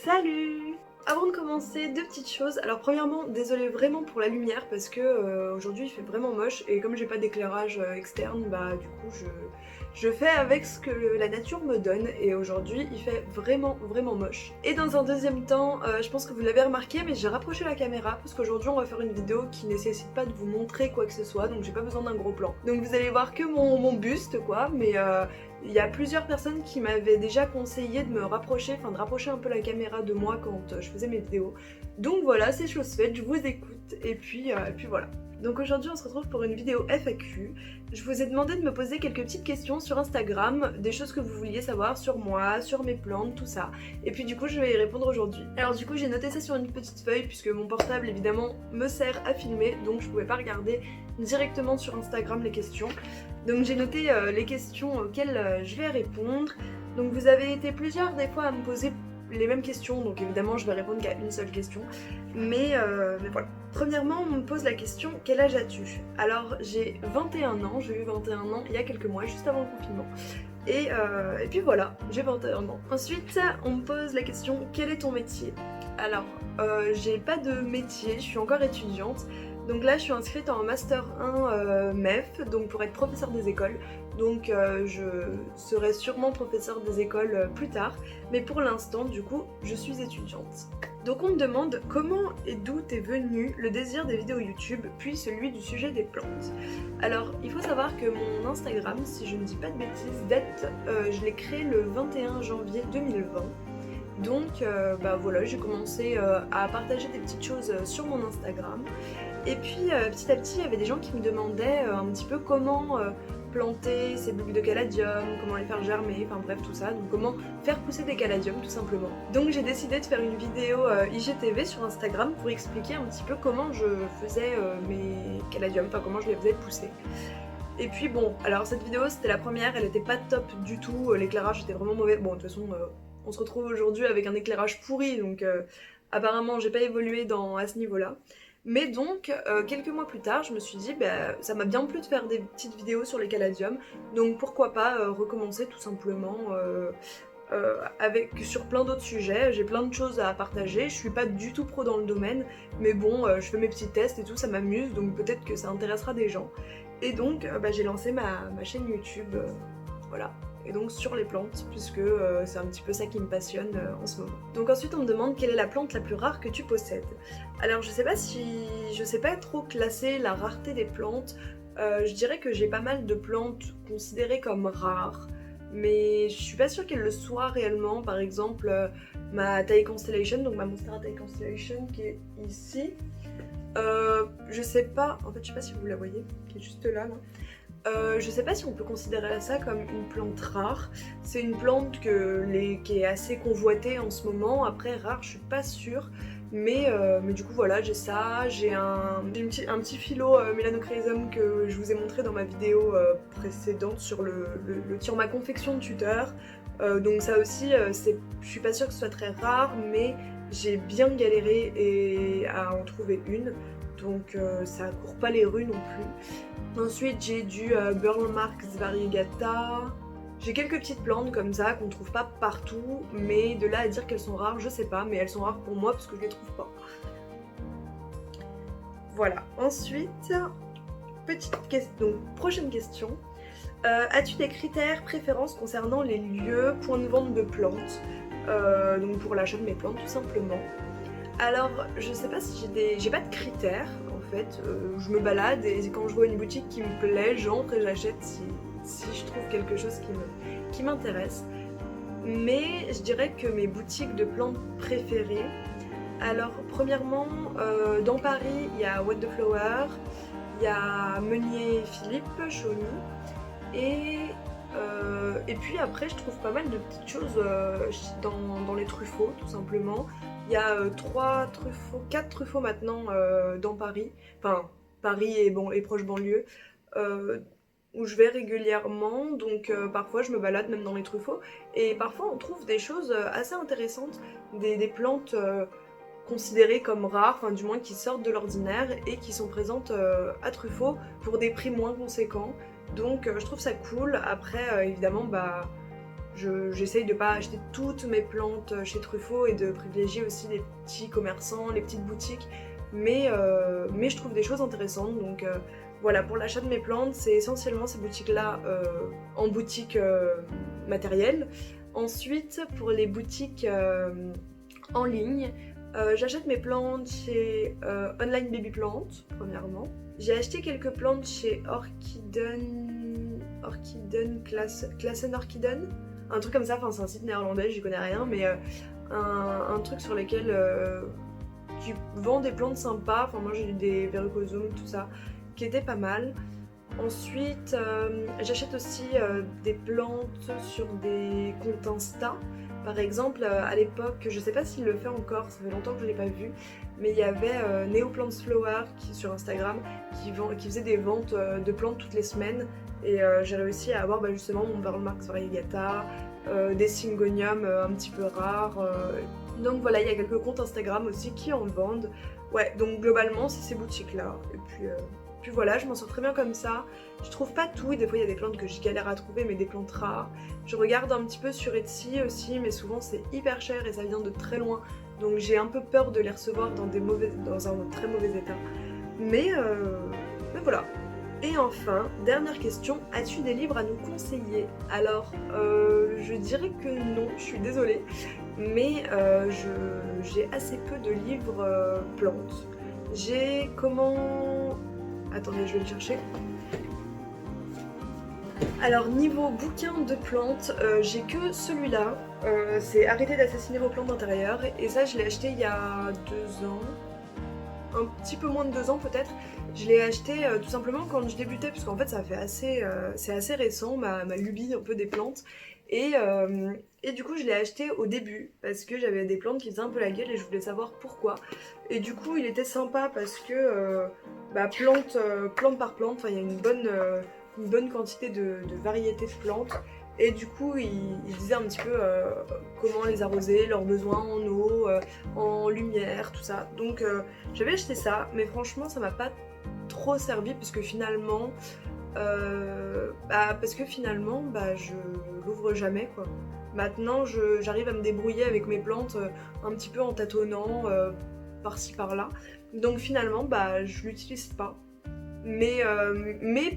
Salut! Avant de commencer, deux petites choses. Alors premièrement, désolée vraiment pour la lumière parce que aujourd'hui il fait vraiment moche et comme j'ai pas d'éclairage externe, bah du coup je fais avec ce que la nature me donne et aujourd'hui il fait vraiment moche. Et dans un deuxième temps, je pense que vous l'avez remarqué mais j'ai rapproché la caméra parce qu'aujourd'hui on va faire une vidéo qui nécessite pas de vous montrer quoi que ce soit, donc j'ai pas besoin d'un gros plan. Donc vous allez voir que mon buste quoi, mais il y a plusieurs personnes qui m'avaient déjà conseillé de me rapprocher, enfin de rapprocher un peu la caméra de moi quand je faisais mes vidéos. Donc voilà, c'est chose faite, je vous écoute et puis voilà. Donc aujourd'hui on se retrouve pour une vidéo FAQ. Je vous ai demandé de me poser quelques petites questions sur Instagram, des choses que vous vouliez savoir sur moi, sur mes plantes, tout ça. Et puis du coup je vais y répondre aujourd'hui. Alors du coup j'ai noté ça sur une petite feuille puisque mon portable évidemment me sert à filmer, donc je pouvais pas regarder directement sur Instagram les questions. Donc j'ai noté les questions auxquelles je vais répondre. Donc vous avez été plusieurs des fois à me poser les mêmes questions, donc évidemment je vais répondre qu'à une seule question. Mais voilà. Premièrement, on me pose la question, quel âge as-tu? Alors j'ai 21 ans, j'ai eu 21 ans il y a quelques mois, juste avant le confinement. Et puis voilà, j'ai 21 ans. Ensuite, on me pose la question, quel est ton métier? Alors, j'ai pas de métier, je suis encore étudiante. Donc là, je suis inscrite en Master 1 MEF, donc pour être professeur des écoles. Donc je serai sûrement professeur des écoles plus tard. Mais pour l'instant, du coup, je suis étudiante. Donc on me demande comment et d'où est venu le désir des vidéos YouTube, puis celui du sujet des plantes. Alors, il faut savoir que mon Instagram, si je ne dis pas de bêtises, je l'ai créé le 21 janvier 2020. Donc bah voilà, j'ai commencé à partager des petites choses sur mon Instagram. Et puis petit à petit, il y avait des gens qui me demandaient un petit peu comment planter ces bulbes de caladium, comment les faire germer, enfin bref tout ça, donc comment faire pousser des caladiums tout simplement. Donc j'ai décidé de faire une vidéo IGTV sur Instagram pour expliquer un petit peu comment je faisais mes caladiums, enfin comment je les faisais pousser. Et puis bon, alors cette vidéo c'était la première, elle était pas top du tout, l'éclairage était vraiment mauvais. Bon de toute façon on se retrouve aujourd'hui avec un éclairage pourri, donc apparemment j'ai pas évolué à ce niveau-là. Mais donc quelques mois plus tard je me suis dit bah, ça m'a bien plu de faire des petites vidéos sur les caladiums, donc pourquoi pas recommencer tout simplement sur plein d'autres sujets. J'ai plein de choses à partager, je suis pas du tout pro dans le domaine, mais bon je fais mes petits tests et tout, ça m'amuse, donc peut-être que ça intéressera des gens. Et donc bah, j'ai lancé ma chaîne YouTube, voilà. Et donc sur les plantes, puisque c'est un petit peu ça qui me passionne en ce moment. Donc ensuite on me demande quelle est la plante la plus rare que tu possèdes. Alors je sais pas trop classer la rareté des plantes. Je dirais que j'ai pas mal de plantes considérées comme rares, mais je suis pas sûre qu'elles le soient réellement. Par exemple ma Thai Constellation, donc ma Monstera Thai Constellation qui est ici. Je sais pas, en fait je sais pas si vous la voyez, qui est juste là. Je sais pas si on peut considérer ça comme une plante rare. C'est une plante qui est assez convoitée en ce moment. Après rare, je suis pas sûre. Mais du coup voilà, j'ai ça. J'ai un petit philo Melanochrysum que je vous ai montré dans ma vidéo précédente sur ma confection de tuteur. Donc ça aussi, je suis pas sûre que ce soit très rare, mais j'ai bien galéré à en trouver une. Donc ça court pas les rues non plus. Ensuite j'ai du Burlmarx variegata. J'ai quelques petites plantes comme ça qu'on trouve pas partout, mais de là à dire qu'elles sont rares, je sais pas, mais elles sont rares pour moi parce que je les trouve pas. Voilà. Ensuite, prochaine question. As-tu des critères, préférences concernant les lieux, points de vente de plantes, donc pour l'achat de mes plantes tout simplement. Alors, je sais pas si j'ai pas de critères en fait, je me balade et quand je vois une boutique qui me plaît, j'entre et j'achète si je trouve quelque chose qui m'intéresse. Mais je dirais que mes boutiques de plantes préférées, alors premièrement, dans Paris, il y a What the Flower, il y a Meunier Philippe, Chauny, et puis après je trouve pas mal de petites choses dans les Truffaut tout simplement. Il y a 4 Truffaut maintenant dans Paris, enfin Paris et proche banlieue, où je vais régulièrement, donc parfois je me balade même dans les Truffaut, et parfois on trouve des choses assez intéressantes, des plantes considérées comme rares, enfin du moins qui sortent de l'ordinaire et qui sont présentes à Truffaut pour des prix moins conséquents. Donc je trouve ça cool. Après évidemment bah j'essaye de pas acheter toutes mes plantes chez Truffaut et de privilégier aussi les petits commerçants, les petites boutiques, mais je trouve des choses intéressantes, donc voilà, pour l'achat de mes plantes, c'est essentiellement ces boutiques-là en boutique matérielle. Ensuite, pour les boutiques en ligne, j'achète mes plantes chez Online Baby Plant, premièrement. J'ai acheté quelques plantes chez Klassen Orchiden, un truc comme ça, enfin c'est un site néerlandais, j'y connais rien, mais un truc sur lequel qui vend des plantes sympas, enfin moi j'ai eu des verrucosum, tout ça, qui étaient pas mal. Ensuite, j'achète aussi des plantes sur des comptes Insta. Par exemple, à l'époque, je sais pas s'il le fait encore, ça fait longtemps que je l'ai pas vu, mais il y avait Neo Plants Flower sur Instagram qui faisait des ventes de plantes toutes les semaines. Et j'ai réussi à avoir justement mon Pearl Marks variegata, des Syngonium un petit peu rares. Donc voilà, il y a quelques comptes Instagram aussi qui en vendent. Ouais, donc globalement, c'est ces boutiques-là. Et puis voilà, je m'en sors très bien comme ça. Je trouve pas tout, et des fois il y a des plantes que je galère à trouver, mais des plantes rares. Je regarde un petit peu sur Etsy aussi, mais souvent c'est hyper cher et ça vient de très loin. Donc j'ai un peu peur de les recevoir dans un très mauvais état. Mais voilà. Et enfin, dernière question, as-tu des livres à nous conseiller? Alors, je dirais que non, je suis désolée, mais j'ai assez peu de livres plantes. J'ai Attendez, je vais le chercher. Alors, niveau bouquin de plantes, j'ai que celui-là. C'est Arrêtez d'assassiner vos plantes d'intérieur. Et ça, je l'ai acheté il y a 2 ans. Un petit peu moins de 2 ans peut-être. Je l'ai acheté tout simplement quand je débutais, parce qu'en fait ça fait c'est assez récent, ma lubie un peu des plantes. Et du coup je l'ai acheté au début, parce que j'avais des plantes qui faisaient un peu la gueule et je voulais savoir pourquoi. Et du coup il était sympa parce que plante par plante, il y a une bonne quantité de variétés de plantes. Et du coup, il disait un petit peu comment les arroser, leurs besoins en eau, en lumière, tout ça. Donc j'avais acheté ça, mais franchement, ça m'a pas trop servi puisque finalement, je l'ouvre jamais quoi. Maintenant, j'arrive à me débrouiller avec mes plantes un petit peu en tâtonnant par-ci par-là. Donc finalement, je l'utilise pas. Mais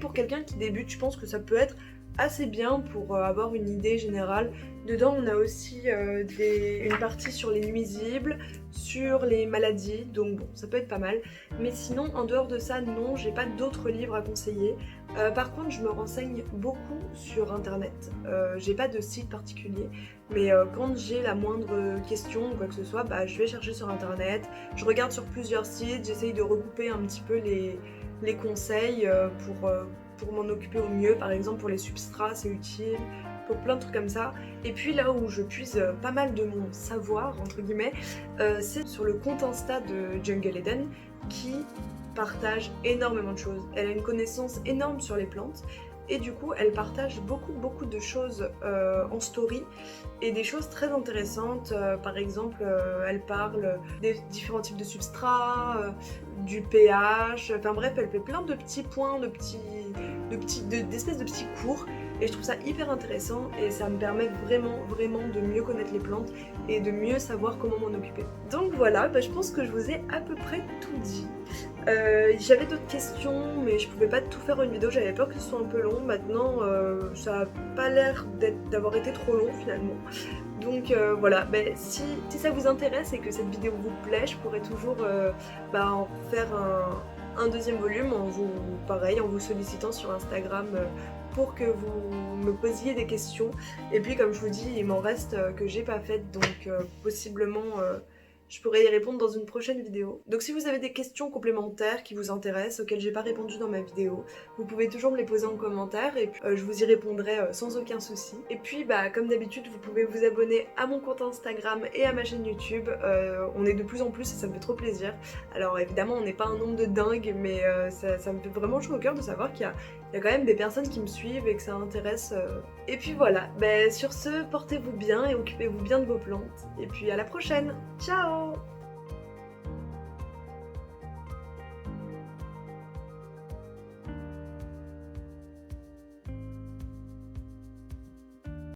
pour quelqu'un qui débute, je pense que ça peut être assez bien pour avoir une idée générale. Dedans on a aussi une partie sur les nuisibles, sur les maladies, donc bon ça peut être pas mal. Mais sinon en dehors de ça non, j'ai pas d'autres livres à conseiller. Par contre je me renseigne beaucoup sur internet, j'ai pas de site particulier, mais quand j'ai la moindre question ou quoi que ce soit, je vais chercher sur internet, je regarde sur plusieurs sites, j'essaye de regrouper un petit peu les conseils pour m'en occuper au mieux. Par exemple pour les substrats c'est utile, pour plein de trucs comme ça. Et puis là où je puise pas mal de mon savoir entre guillemets, c'est sur le compte Insta de Jungle Eden qui partage énormément de choses. Elle a une connaissance énorme sur les plantes et du coup elle partage beaucoup de choses en story et des choses très intéressantes. Par exemple elle parle des différents types de substrats, du pH, enfin bref elle fait plein de petits points, d'espèces de petits cours, et je trouve ça hyper intéressant et ça me permet vraiment de mieux connaître les plantes et de mieux savoir comment m'en occuper. Donc voilà, je pense que je vous ai à peu près tout dit. J'avais d'autres questions mais je pouvais pas tout faire en une vidéo, j'avais peur que ce soit un peu long. Maintenant ça a pas l'air d'avoir été trop long finalement. Donc voilà, si ça vous intéresse et que cette vidéo vous plaît, je pourrais toujours en faire un deuxième volume en vous sollicitant sur Instagram pour que vous me posiez des questions. Et puis comme je vous dis, il m'en reste que j'ai pas faites, donc possiblement je pourrais y répondre dans une prochaine vidéo. Donc si vous avez des questions complémentaires qui vous intéressent, auxquelles j'ai pas répondu dans ma vidéo, vous pouvez toujours me les poser en commentaire et puis je vous y répondrai sans aucun souci. Et puis comme d'habitude, vous pouvez vous abonner à mon compte Instagram et à ma chaîne YouTube. On est de plus en plus et ça me fait trop plaisir. Alors évidemment on n'est pas un nombre de dingue, mais ça me fait vraiment chaud au cœur de savoir qu'il y a quand même des personnes qui me suivent et que ça intéresse. Et puis voilà, sur ce, portez-vous bien et occupez-vous bien de vos plantes. Et puis à la prochaine, ciao!